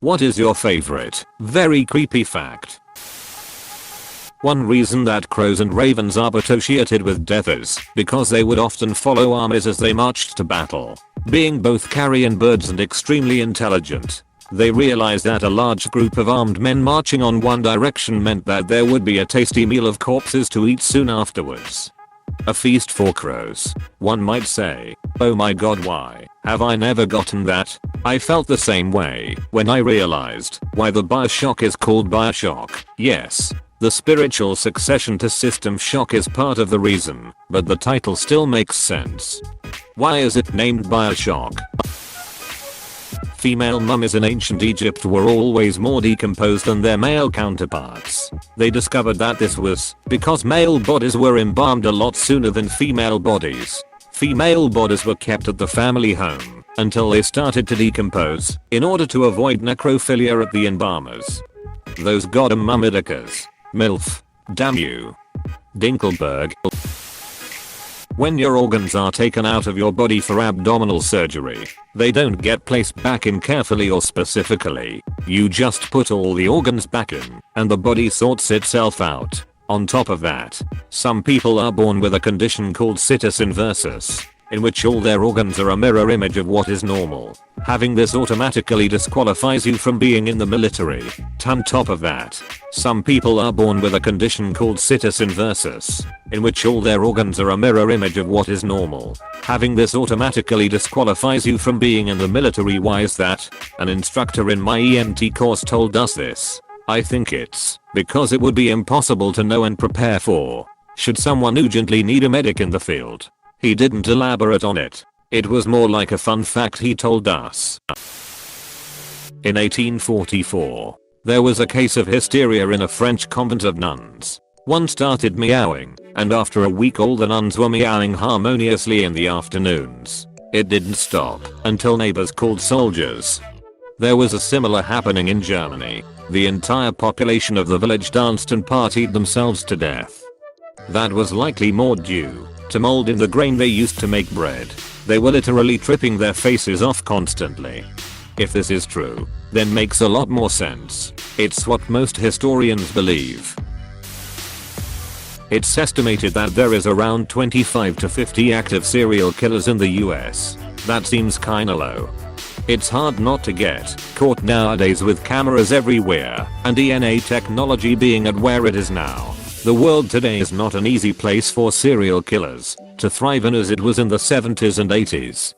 What is your favorite, very creepy fact? One reason that crows and ravens are associated with death is because they would often follow armies as they marched to battle. Being both carrion birds and extremely intelligent, they realized that a large group of armed men marching on one direction meant that there would be a tasty meal of corpses to eat soon afterwards. A feast for crows, one might say. Oh my god, why have I never gotten that? I felt the same way when I realized why the Bioshock is called Bioshock. Yes, the spiritual succession to System Shock is part of the reason, but the title still makes sense. Why is it named Bioshock? Female mummies in ancient Egypt were always more decomposed than their male counterparts. They discovered that this was because male bodies were embalmed a lot sooner than female bodies. Female bodies were kept at the family home until they started to decompose in order to avoid necrophilia at the embalmers. Those goddamn mummidickers. MILF. Damn you. Dinkelberg. When your organs are taken out of your body for abdominal surgery, they don't get placed back in carefully or specifically. You just put all the organs back in, and the body sorts itself out. On top of that, some people are born with a condition called situs inversus, in which all their organs are a mirror image of what is normal. Having this automatically disqualifies you from being in the military. On top of that, some people are born with a condition called situs inversus, in which all their organs are a mirror image of what is normal. Having this automatically disqualifies you from being in the military. Why is that? An instructor in my EMT course told us this. I think it's because it would be impossible to know and prepare for should someone urgently need a medic in the field. He didn't elaborate on it. It was more like a fun fact he told us. In 1844, there was a case of hysteria in a French convent of nuns. One started meowing, and after a week all the nuns were meowing harmoniously in the afternoons. It didn't stop until neighbors called soldiers. There was a similar happening in Germany. The entire population of the village danced and partied themselves to death. That was likely more due to mold in the grain they used to make bread. They were literally tripping their faces off constantly. If this is true, then makes a lot more sense. It's what most historians believe. It's estimated that there is around 25 to 50 active serial killers in the US. That seems kinda low. It's hard not to get caught nowadays with cameras everywhere and DNA technology being at where it is now. The world today is not an easy place for serial killers to thrive in as it was in the 70s and 80s.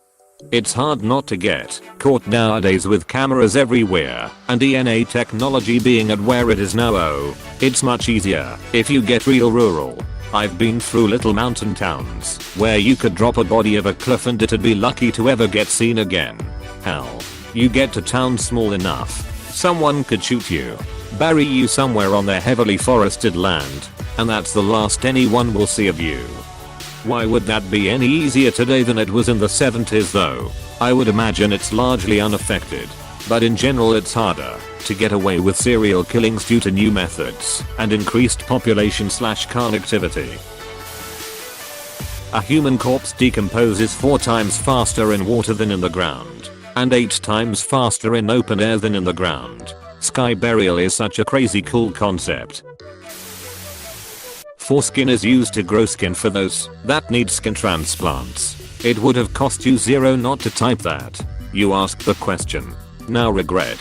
It's hard not to get caught nowadays with cameras everywhere and DNA technology being at where it is now. Oh, it's much easier if you get real rural. I've been through little mountain towns where you could drop a body of a cliff and it'd be lucky to ever get seen again. Hell, you get to town small enough, someone could shoot you, bury you somewhere on their heavily forested land, and that's the last anyone will see of you. Why would that be any easier today than it was in the 70s though? I would imagine it's largely unaffected, but in general it's harder to get away with serial killings due to new methods and increased population/car activity. A human corpse decomposes 4 times faster in water than in the ground, and 8 times faster in open air than in the ground. Sky burial is such a crazy cool concept. Foreskin is used to grow skin for those that need skin transplants. It would have cost you zero not to type that. You asked the question. Now regret.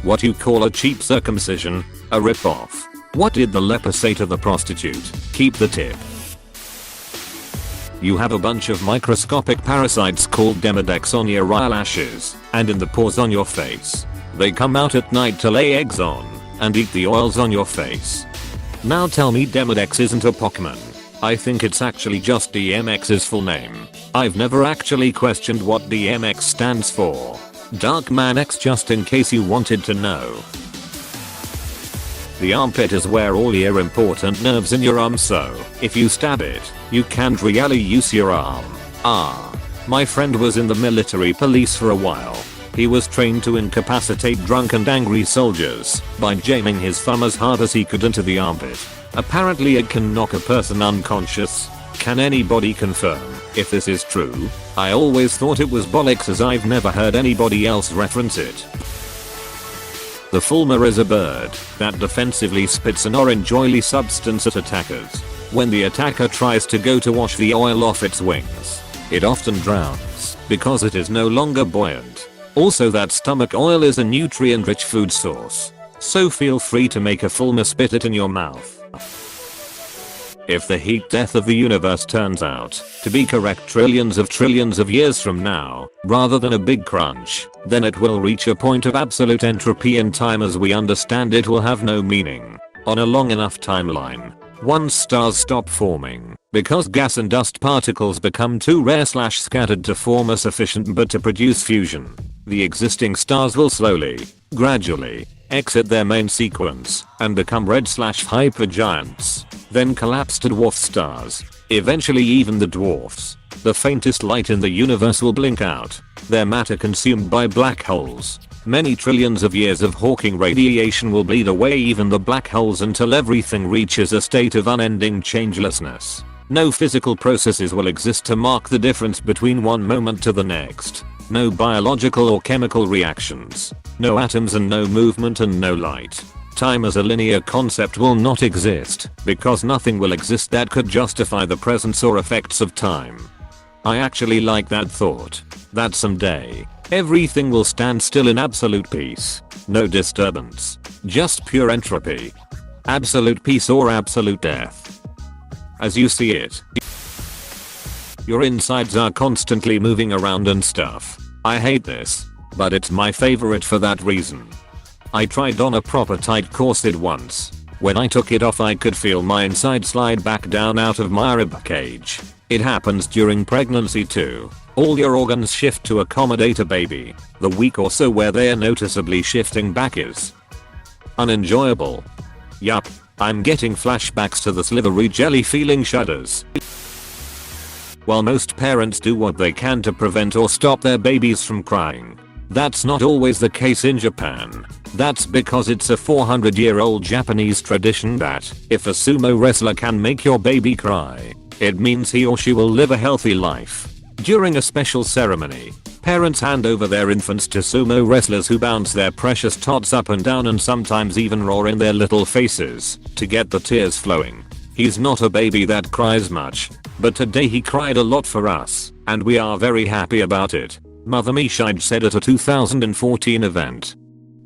What you call a cheap circumcision? A rip-off. What did the leper say to the prostitute? Keep the tip. You have a bunch of microscopic parasites called demodex on your eyelashes and in the pores on your face. They come out at night to lay eggs on and eat the oils on your face. Now tell me demodex isn't a Pokemon. I think it's actually just DMX's full name. I've never actually questioned what DMX stands for. Darkman X, just in case you wanted to know. The armpit is where all your important nerves in your arm, so if you stab it, you can't really use your arm. My friend was in the military police for a while. He was trained to incapacitate drunk and angry soldiers by jamming his thumb as hard as he could into the armpit. Apparently it can knock a person unconscious. Can anybody confirm if this is true? I always thought it was bollocks as I've never heard anybody else reference it. The fulmar is a bird that defensively spits an orange oily substance at attackers. When the attacker tries to go to wash the oil off its wings, it often drowns because it is no longer buoyant. Also, that stomach oil is a nutrient-rich food source, so feel free to make a fulmar spit it in your mouth. If the heat death of the universe turns out to be correct trillions of years from now, rather than a big crunch, then it will reach a point of absolute entropy and time as we understand it will have no meaning on a long enough timeline. Once stars stop forming, because gas and dust particles become too rare/scattered to form a sufficient but to produce fusion, the existing stars will slowly, gradually, exit their main sequence and become red/hypergiants, then collapse to dwarf stars. Eventually even the dwarfs, the faintest light in the universe, will blink out, their matter consumed by black holes. Many trillions of years of Hawking radiation will bleed away even the black holes until everything reaches a state of unending changelessness. No physical processes will exist to mark the difference between one moment to the next. No biological or chemical reactions. No atoms and no movement and no light. Time as a linear concept will not exist because nothing will exist that could justify the presence or effects of time. I actually like that thought, that someday, everything will stand still in absolute peace. No disturbance. Just pure entropy. Absolute peace or absolute death. As you see it. Your insides are constantly moving around and stuff. I hate this, but it's my favorite for that reason. I tried on a proper tight corset once. When I took it off I could feel my inside slide back down out of my rib cage. It happens during pregnancy too. All your organs shift to accommodate a baby. The week or so where they are noticeably shifting back is unenjoyable. Yup, I'm getting flashbacks to the slivery jelly feeling shudders. While most parents do what they can to prevent or stop their babies from crying, that's not always the case in Japan. That's because it's a 400-year-old Japanese tradition that if a sumo wrestler can make your baby cry, it means he or she will live a healthy life. During a special ceremony, parents hand over their infants to sumo wrestlers who bounce their precious tots up and down and sometimes even roar in their little faces to get the tears flowing. He's not a baby that cries much, but today he cried a lot for us, and we are very happy about it, Mother Mishide said at a 2014 event.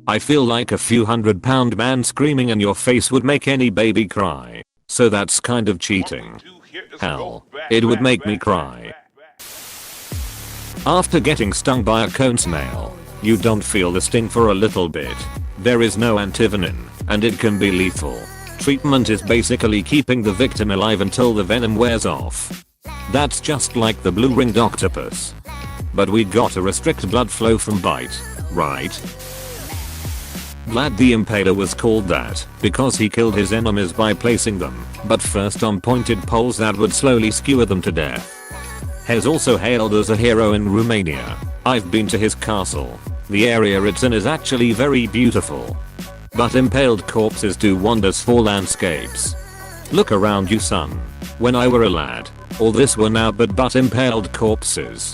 I feel like a few £100 man screaming in your face would make any baby cry, so that's kind of cheating. Hell, it would make me cry. After getting stung by a cone snail, you don't feel the sting for a little bit. There is no antivenin, and it can be lethal. Treatment is basically keeping the victim alive until the venom wears off. That's just like the blue-ringed octopus. But we gotta restrict blood flow from bite, right? Vlad the Impaler was called that because he killed his enemies by placing them, but first on pointed poles that would slowly skewer them to death. He's also hailed as a hero in Romania. I've been to his castle. The area it's in is actually very beautiful. But impaled corpses do wonders for landscapes. Look around you son. When I were a lad, all this were now but impaled corpses.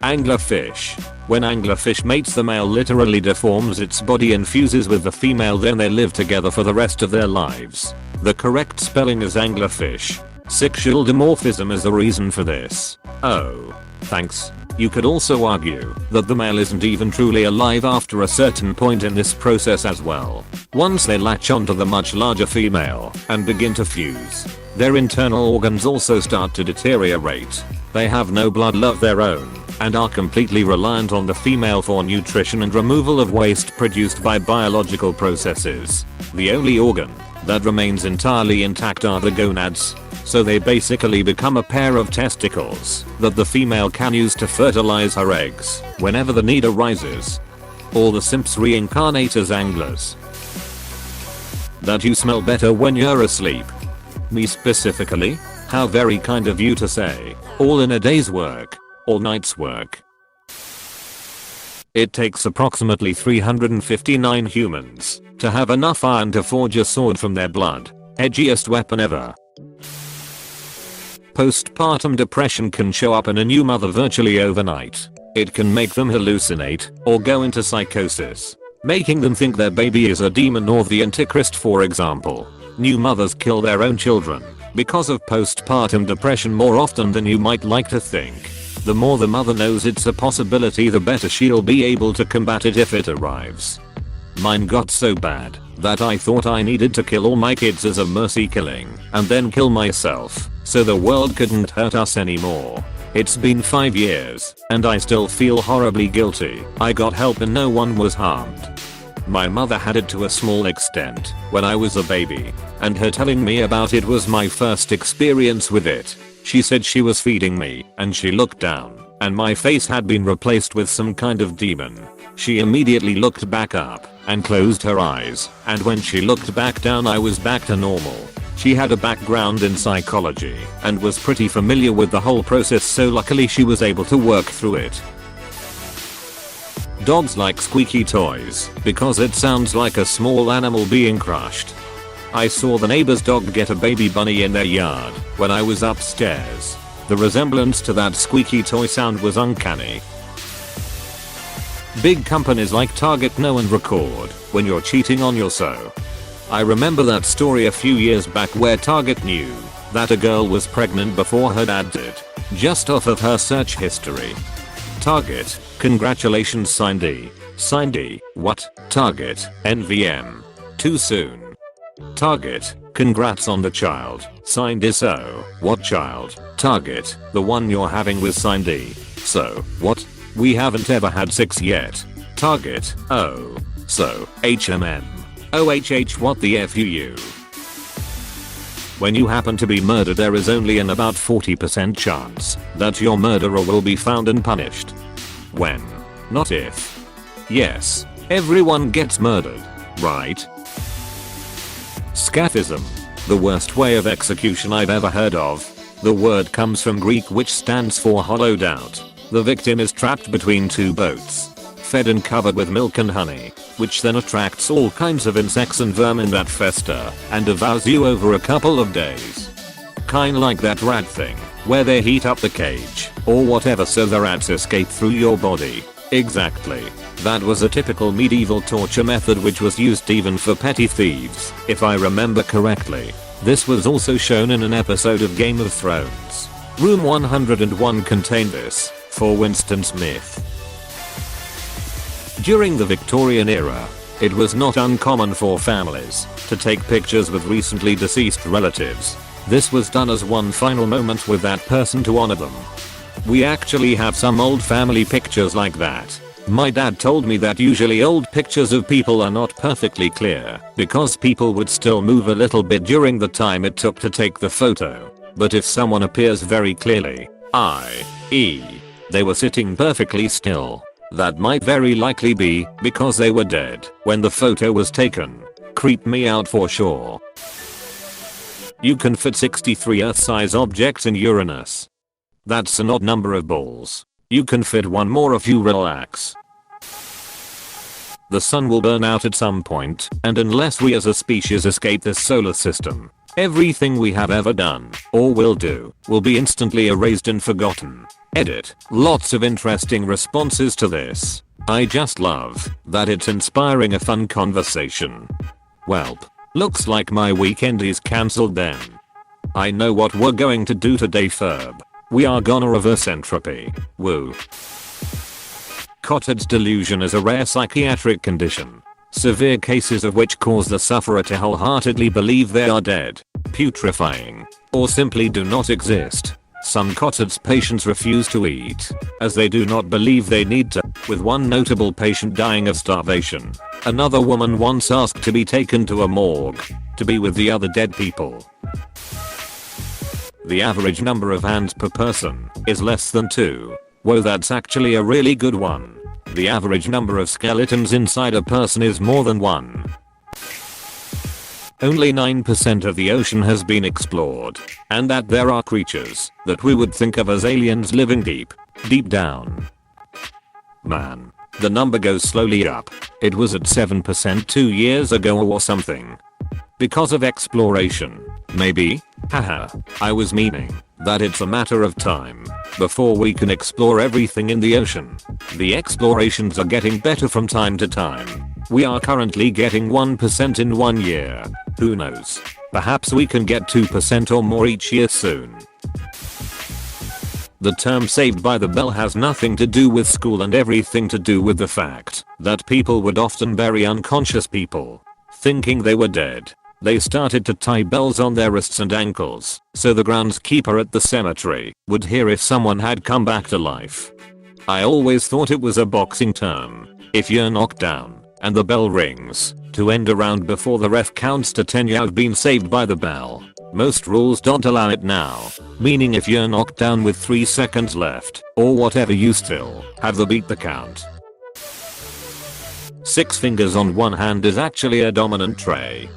Anglerfish. When anglerfish mates, the male literally deforms its body and fuses with the female, then they live together for the rest of their lives. The correct spelling is anglerfish. Sexual dimorphism is the reason for this. Oh, thanks. You could also argue that the male isn't even truly alive after a certain point in this process as well. Once they latch onto the much larger female and begin to fuse, their internal organs also start to deteriorate. They have no blood of their own and are completely reliant on the female for nutrition and removal of waste produced by biological processes. The only organ that remains entirely intact are the gonads, so they basically become a pair of testicles that the female can use to fertilize her eggs whenever the need arises. All the simps reincarnate as anglers. That you smell better when you're asleep. Me specifically? How very kind of you to say. All in a day's work. Or night's work. It takes approximately 359 humans to have enough iron to forge a sword from their blood. Edgiest weapon ever. Postpartum depression can show up in a new mother virtually overnight. It can make them hallucinate or go into psychosis. making them think their baby is a demon or the Antichrist, for example. New mothers kill their own children because of postpartum depression more often than you might like to think. The more the mother knows it's a possibility, the better she'll be able to combat it if it arrives. Mine got so bad that I thought I needed to kill all my kids as a mercy killing and then kill myself so the world couldn't hurt us anymore. It's been 5 years and I still feel horribly guilty. I got help and no one was harmed. My mother had it to a small extent when I was a baby, and her telling me about it was my first experience with it. She said she was feeding me and she looked down and my face had been replaced with some kind of demon. She immediately looked back up and closed her eyes, and when she looked back down I was back to normal. She had a background in psychology and was pretty familiar with the whole process, so luckily she was able to work through it. Dogs like squeaky toys because it sounds like a small animal being crushed. I saw the neighbor's dog get a baby bunny in their yard when I was upstairs. The resemblance to that squeaky toy sound was uncanny. Big companies like Target know and record when you're cheating on your so. I remember that story a few years back where Target knew that a girl was pregnant before her dad did, just off of her search history. Target, congratulations Cindy. Cindy, what? Target, NVM. Too soon. Target, congrats on the child. Cindy, so, what child? Target, the one you're having with Cindy. So, what? We haven't ever had sex yet. Target, oh. So, HMM. OHH, what the F you? When you happen to be murdered, there is only an about 40% chance that your murderer will be found and punished. When, not if. Yes, everyone gets murdered, right? Scaphism. The worst way of execution I've ever heard of. The word comes from Greek, which stands for hollowed out. The victim is trapped between two boats, fed and covered with milk and honey, which then attracts all kinds of insects and vermin that fester and devours you over a couple of days. Kinda like that rat thing, where they heat up the cage or whatever so the rats escape through your body. Exactly. That was a typical medieval torture method which was used even for petty thieves, if I remember correctly. This was also shown in an episode of Game of Thrones. Room 101 contained this, for Winston Smith. During the Victorian era, it was not uncommon for families to take pictures with recently deceased relatives. This was done as one final moment with that person to honor them. We actually have some old family pictures like that. My dad told me that usually old pictures of people are not perfectly clear because people would still move a little bit during the time it took to take the photo. But if someone appears very clearly, i.e., they were sitting perfectly still, that might very likely be because they were dead when the photo was taken. Creep me out for sure. You can fit 63 Earth-size objects in Uranus. That's an odd number of balls. You can fit one more if you relax. The sun will burn out at some point, and unless we as a species escape this solar system, everything we have ever done, or will do, will be instantly erased and forgotten. Edit. Lots of interesting responses to this. I just love that it's inspiring a fun conversation. Welp. Looks like my weekend is cancelled then. I know what we're going to do today, Ferb. We are gonna reverse entropy. Woo. Cotard's delusion is a rare psychiatric condition, severe cases of which cause the sufferer to wholeheartedly believe they are dead, putrefying, or simply do not exist. Some Cotard's patients refuse to eat, as they do not believe they need to, with one notable patient dying of starvation. Another woman once asked to be taken to a morgue, to be with the other dead people. The average number of hands per person is less than 2. Whoa, that's actually a really good one. The average number of skeletons inside a person is more than 1. Only 9% of the ocean has been explored, and that there are creatures that we would think of as aliens living deep down. Man, the number goes slowly up. It was at 7% 2 years ago or something. Because of exploration, maybe? Haha, I was meaning that it's a matter of time before we can explore everything in the ocean. The explorations are getting better from time to time. We are currently getting 1% in 1 year. Who knows? Perhaps we can get 2% or more each year soon. The term saved by the bell has nothing to do with school and everything to do with the fact that people would often bury unconscious people, thinking they were dead. They started to tie bells on their wrists and ankles, so the groundskeeper at the cemetery would hear if someone had come back to life. I always thought it was a boxing term. If you're knocked down and the bell rings, to end a round before the ref counts to 10 you've been saved by the bell. Most rules don't allow it now, meaning if you're knocked down with 3 seconds left, or whatever, you still have the beat the count. 6 fingers on one hand is actually a dominant trait.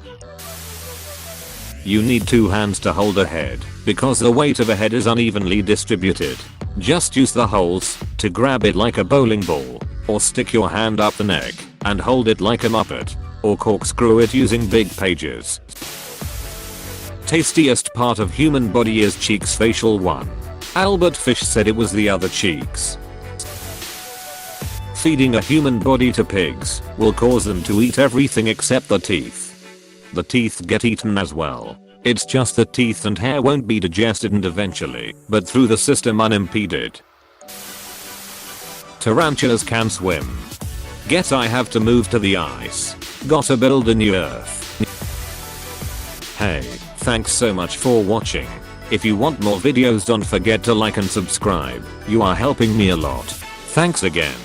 You need 2 hands to hold a head, because the weight of a head is unevenly distributed. Just use the holes to grab it like a bowling ball, or stick your hand up the neck and hold it like a muppet, or corkscrew it using big pages. Tastiest part of human body is cheeks. Facial one. Albert Fish said it was the other cheeks. Feeding a human body to pigs will cause them to eat everything except the teeth. The teeth get eaten as well. It's just the teeth and hair won't be digested and eventually, but through the system unimpeded. Tarantulas can swim. Guess I have to move to the ice. Gotta build a new earth. Hey, thanks so much for watching. If you want more videos, don't forget to like and subscribe. You are helping me a lot. Thanks again.